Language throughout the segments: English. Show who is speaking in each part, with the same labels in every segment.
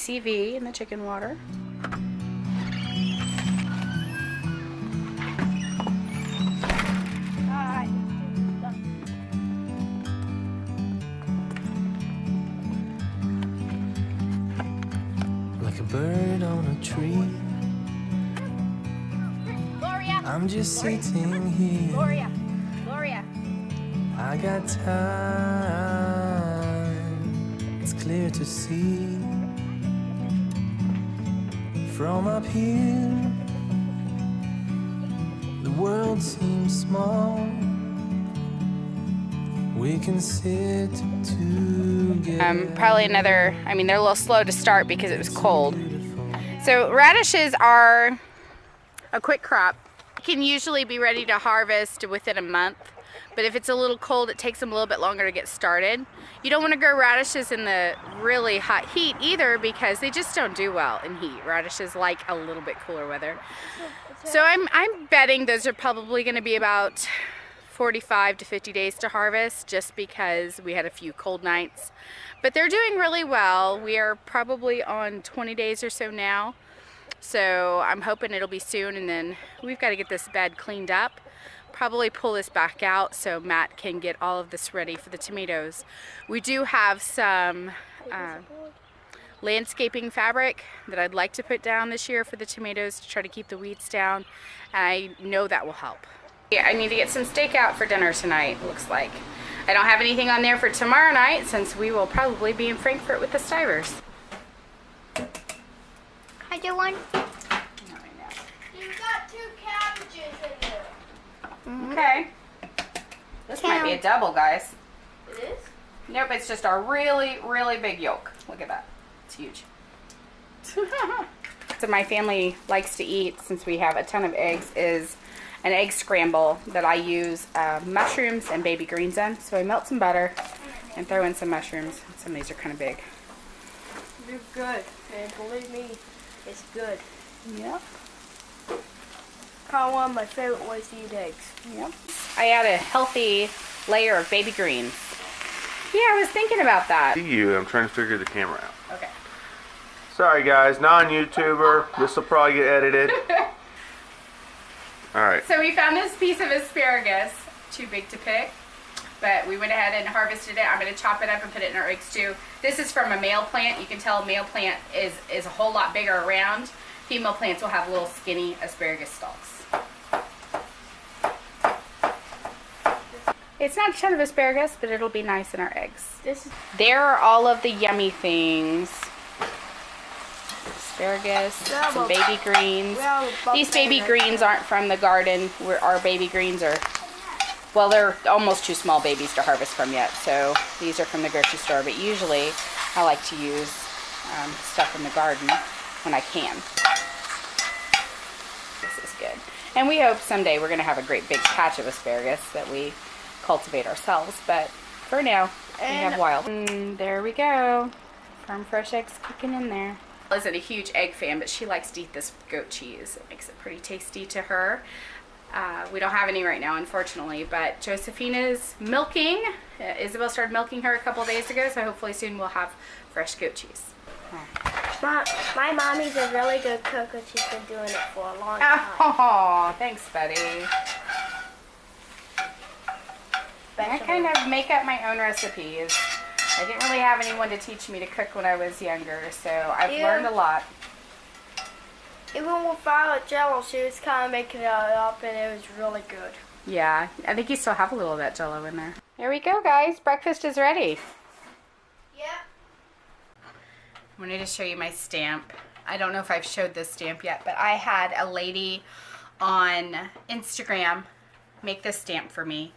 Speaker 1: CV in the chicken water.
Speaker 2: Like a bird on a tree.
Speaker 3: Gloria.
Speaker 2: I'm just sitting here.
Speaker 3: Gloria. Gloria.
Speaker 2: I got time. It's clear to see from up here. The world seems small. We can sit together.
Speaker 1: Probably another, I mean, they're a little slow to start because it was cold. So radishes are a quick crop. Can usually be ready to harvest within a month, but if it's a little cold, it takes them a little bit longer to get started. You don't want to grow radishes in the really hot heat either because they just don't do well in heat. Radishes like a little bit cooler weather. So I'm betting those are probably going to be about 45 to 50 days to harvest just because we had a few cold nights. But they're doing really well. We are probably on 20 days or so now. So I'm hoping it'll be soon, and then we've got to get this bed cleaned up. Probably pull this back out so Matt can get all of this ready for the tomatoes. We do have some landscaping fabric that I'd like to put down this year for the tomatoes to try to keep the weeds down. And I know that will help. Yeah, I need to get some steak out for dinner tonight, it looks like. I don't have anything on there for tomorrow night since we will probably be in Frankfurt with the Stivers.
Speaker 3: I do one.
Speaker 1: Not right now.
Speaker 3: You've got 2 cabbages in there.
Speaker 1: Okay. This might be a double, guys.
Speaker 3: It is?
Speaker 1: Nope, it's just a really, really big yolk. Look at that. It's huge. So my family likes to eat, since we have a ton of eggs, is an egg scramble that I use mushrooms and baby greens in. So I melt some butter and throw in some mushrooms. Some of these are kind of big.
Speaker 3: They're good. And believe me, it's good.
Speaker 1: Yep.
Speaker 3: Probably one of my favorite ways to eat eggs.
Speaker 1: Yep. I add a healthy layer of baby greens. Yeah, I was thinking about that.
Speaker 4: I'm trying to figure the camera out.
Speaker 1: Okay.
Speaker 4: Sorry guys, non-YouTuber. This will probably get edited. Alright.
Speaker 1: So we found this piece of asparagus, too big to pick, but we went ahead and harvested it. I'm going to chop it up and put it in our egg stew. This is from a male plant. You can tell a male plant is a whole lot bigger around. Female plants will have little skinny asparagus stalks. It's not a ton of asparagus, but it'll be nice in our eggs. There are all of the yummy things. Asparagus, some baby greens. These baby greens aren't from the garden. Our baby greens are, well, they're almost too small babies to harvest from yet. So these are from the grocery store, but usually I like to use stuff from the garden when I can. This is good. And we hope someday we're going to have a great big patch of asparagus that we cultivate ourselves, but for now we have wild. And there we go. Farm fresh eggs cooking in there. Isn't a huge egg fan, but she likes to eat this goat cheese. It makes it pretty tasty to her. We don't have any right now, unfortunately, but Josephina's milking. Isabel started milking her a couple days ago, so hopefully soon we'll have fresh goat cheese.
Speaker 3: My mommy's a really good cook, and she's been doing it for a long time.
Speaker 1: Oh, thanks, buddy. I kind of make up my own recipes. I didn't really have anyone to teach me to cook when I was younger, so I've learned a lot.
Speaker 3: Even with Violet Jello, she was kind of making it up, and it was really good.
Speaker 1: Yeah, I think you still have a little of that Jello in there. There we go, guys. Breakfast is ready.
Speaker 3: Yep.
Speaker 1: I wanted to show you my stamp. I don't know if I've showed this stamp yet, but I had a lady on Instagram make this stamp for me,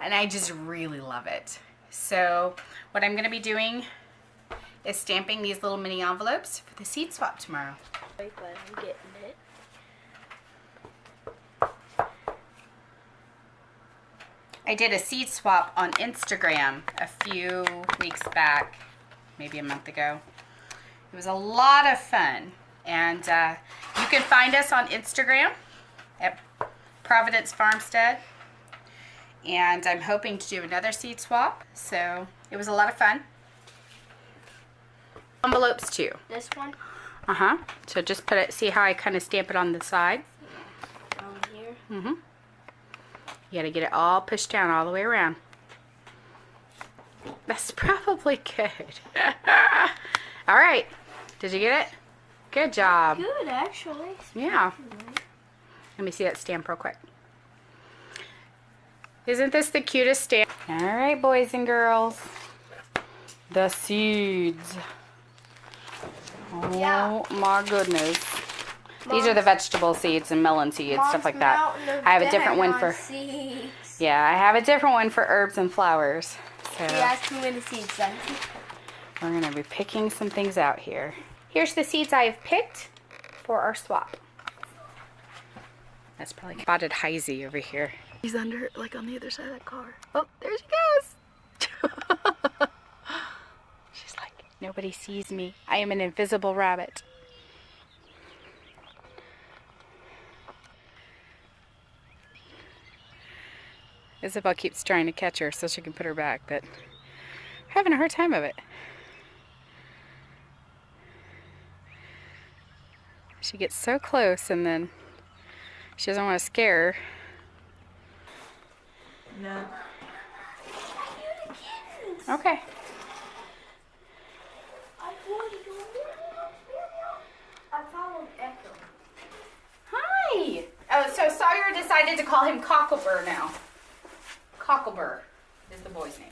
Speaker 1: and I just really love it. So what I'm going to be doing is stamping these little mini envelopes for the seed swap tomorrow.
Speaker 3: But I'm getting it.
Speaker 1: I did a seed swap on Instagram a few weeks back, maybe a month ago. It was a lot of fun, and you can find us on Instagram at Providence Farmstead. And I'm hoping to do another seed swap, so it was a lot of fun. Envelopes too.
Speaker 3: This one
Speaker 1: Uh-huh. So just put it, see how I kind of stamp it on the side?
Speaker 3: on here.
Speaker 1: Mm-hmm. You gotta get it all pushed down all the way around. That's probably good. All right. Did you get it? Good job.
Speaker 3: Good, actually.
Speaker 1: Yeah. Let me see that stamp real quick. Isn't this the cutest stamp? All right, boys and girls. The seeds. Oh
Speaker 3: Yeah.
Speaker 1: my goodness. These are the vegetable seeds and melon seeds, stuff like that. I have a different one for...
Speaker 3: seeds.
Speaker 1: Yeah, I have a different one for herbs and flowers. So
Speaker 3: He has too many seeds, doesn't he?
Speaker 1: we're going to be picking some things out here. Here's the seeds I have picked for our swap. That's probably spotted Heisey over here. He's under, like on the other side of that car. Oh, there she goes. She's like, nobody sees me. I am an invisible rabbit. Isabel keeps trying to catch her so she can put her back, but we're having a hard time of it. She gets so close and then she doesn't want to scare her.
Speaker 3: No.
Speaker 1: Okay.
Speaker 3: I followed Echo.
Speaker 1: Hi! Oh, so Sawyer decided to call him Cocklebur now. Cocklebur is the boy's name.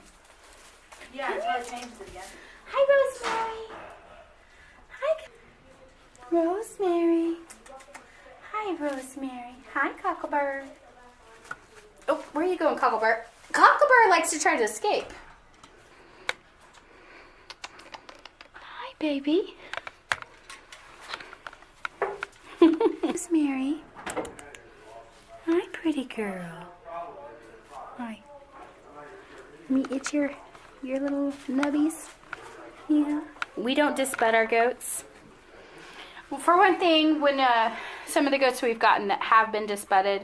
Speaker 3: Yeah, until I changed it again.
Speaker 1: Hi, Rosemary. Hi, Rosemary. Hi, Rosemary. Hi, Cocklebur. Oh, where are you going, Cocklebur? Cocklebur likes to try to escape. Hi, baby. Rosemary. Hi, pretty girl. Hi. Let me itch your little nubbies. Yeah. We don't disbud our goats. Well, for one thing, when some of the goats we've gotten that have been disbudded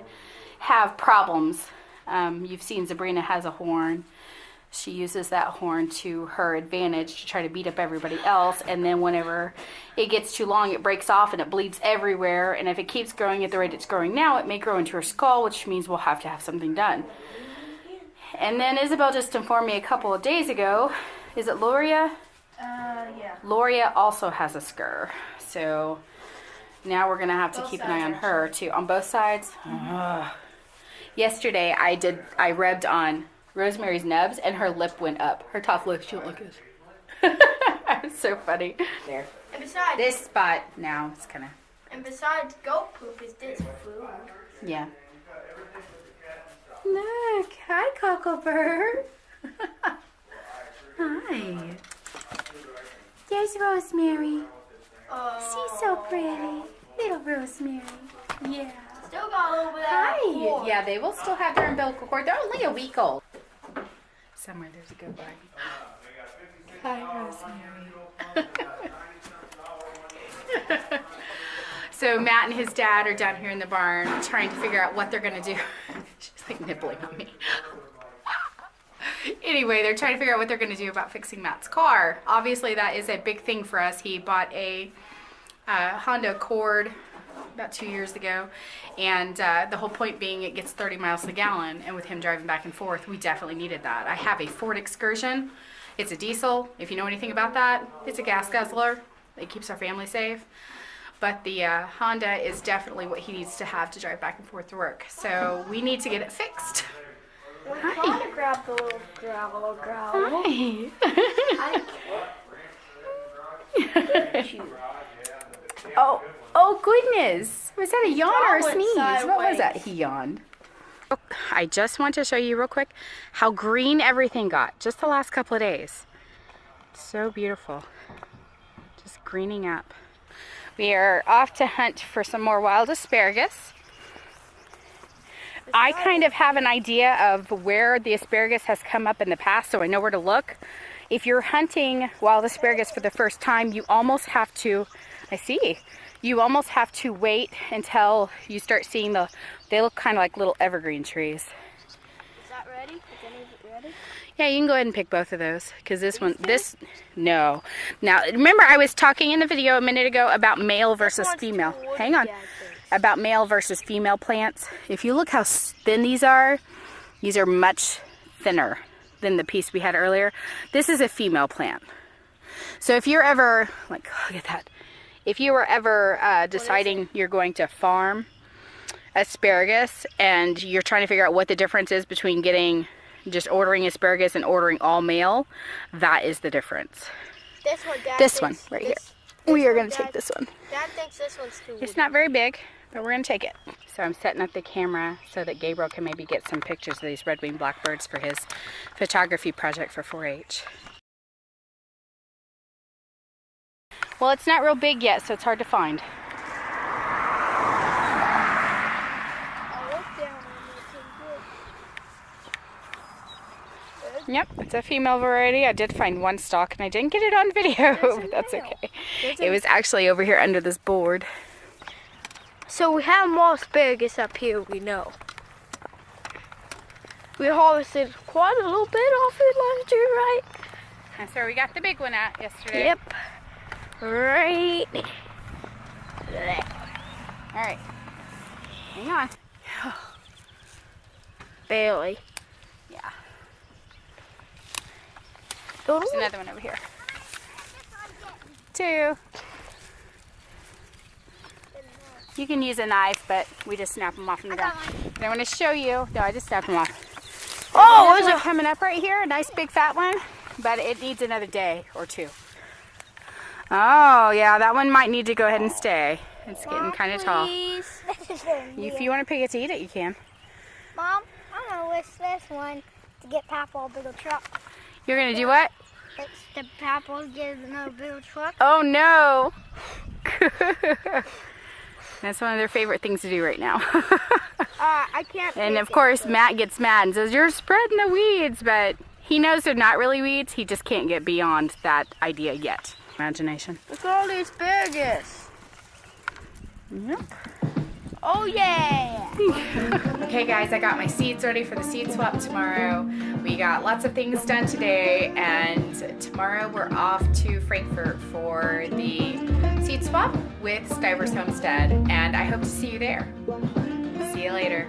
Speaker 1: have problems. You've seen Sabrina has a horn. She uses that horn to her advantage to try to beat up everybody else, and then whenever it gets too long, it breaks off and it bleeds everywhere, and if it keeps growing at the rate it's growing now, it may grow into her skull, which means we'll have to have something done. And then Isabel just informed me a couple of days ago, is it Loria?
Speaker 3: Yeah.
Speaker 1: Loria also has a scur, so now we're going to have to keep an eye on her too. On both sides? Ugh. Yesterday I rubbed on Rosemary's nubs and her lip went up. Her top lip, she went like this. It's so funny. There.
Speaker 3: And besides,
Speaker 1: This spot now it's kind of,
Speaker 3: and besides goat poop, is this food?
Speaker 1: yeah. Look, hi Cocklebur. Hi. There's Rosemary.
Speaker 3: Oh.
Speaker 1: She's so pretty. Little Rosemary. Yeah.
Speaker 3: Still got a little bit of that
Speaker 1: Hi.
Speaker 3: cord.
Speaker 1: Yeah, they will still have their umbilical cord. They're only a week old. Somewhere there's a good bug. Hi, Rosemary. So Matt and his dad are down here in the barn trying to figure out what they're going to do. She's like nibbling on me. Anyway, they're trying to figure out what they're going to do about fixing Matt's car. Obviously, that is a big thing for us. He bought a Honda Accord about 2 years ago, and the whole point being it gets 30 miles to the gallon, and with him driving back and forth, we definitely needed that. I have a Ford Excursion. It's a diesel. If you know anything about that, it's a gas guzzler. It keeps our family safe. But the Honda is definitely what he needs to have to drive back and forth to work. So we need to get it fixed.
Speaker 3: We're
Speaker 1: Hi.
Speaker 3: trying to grab the little gravel.
Speaker 1: Hi. Oh goodness. Was that a yawn or a
Speaker 3: jaw went
Speaker 1: sneeze? What was that?
Speaker 3: sideways.
Speaker 1: He yawned. I just want to show you real quick how green everything got just the last couple of days. So beautiful. Just greening up. We are off to hunt for some more wild asparagus. I kind of have an idea of where the asparagus has come up in the past, so I know where to look. If you're hunting wild asparagus for the first time, you almost have to, you almost have to wait until you start seeing they look kind of like little evergreen trees.
Speaker 3: Is that ready? Is any of it ready?
Speaker 1: Yeah, you can go ahead and pick both of those because no. Now, remember I was talking in the video a minute ago about male versus female. Hang on. About male versus female plants. If you look how thin these are much thinner than the piece we had earlier. This is a female plant. So if you're ever, like, look at that. If you were ever deciding you're going to farm asparagus and you're trying to figure out what the difference is between just ordering asparagus and ordering all male, that is the difference.
Speaker 3: This one, Dad
Speaker 1: This one right here. We are going to take this one.
Speaker 3: Dad thinks this one's too woody.
Speaker 1: It's not very big, but we're going to take it. So I'm setting up the camera so that Gabriel can maybe get some pictures of these red-winged blackbirds for his photography project for 4-H. Well, it's not real big yet, so it's hard to find. Yep, it's a female variety. I did find one stalk and I didn't get it on video, but that's okay. It was actually over here under this board.
Speaker 3: So we have more asparagus up here, we know. We harvested quite a little bit off it last year, right?
Speaker 1: That's where we got the big one at yesterday.
Speaker 3: Yep. Right.
Speaker 1: All right. Hang on.
Speaker 3: Barely.
Speaker 1: Yeah.
Speaker 3: Oh.
Speaker 1: There's another one over here. 2. You can use a knife, but we just snap them off in the ground. And I want to show you. No, I just snapped them off.
Speaker 3: Oh,
Speaker 1: there's one coming up right here. A nice big fat one, but it needs another day or 2. Oh, yeah, that one might need to go ahead and stay. It's getting kind of tall. If you want to pick it to eat it, you can.
Speaker 5: Mom, I'm going to list this one to get Papa a bigger truck.
Speaker 1: You're going to do what?
Speaker 5: It's the Papa get another bigger truck.
Speaker 1: Oh, no. That's one of their favorite things to do right now.
Speaker 3: I can't.
Speaker 1: And of course, Matt gets mad and says, "You're spreading the weeds," but he knows they're not really weeds. He just can't get beyond that idea yet. Imagination.
Speaker 3: Look at all these asparagus.
Speaker 1: Yep.
Speaker 3: Oh yeah!
Speaker 1: Okay guys, I got my seeds ready for the seed swap tomorrow. We got lots of things done today, and tomorrow we're off to Frankfurt for the seed swap with Stivers Homestead, and I hope to see you there. See you later.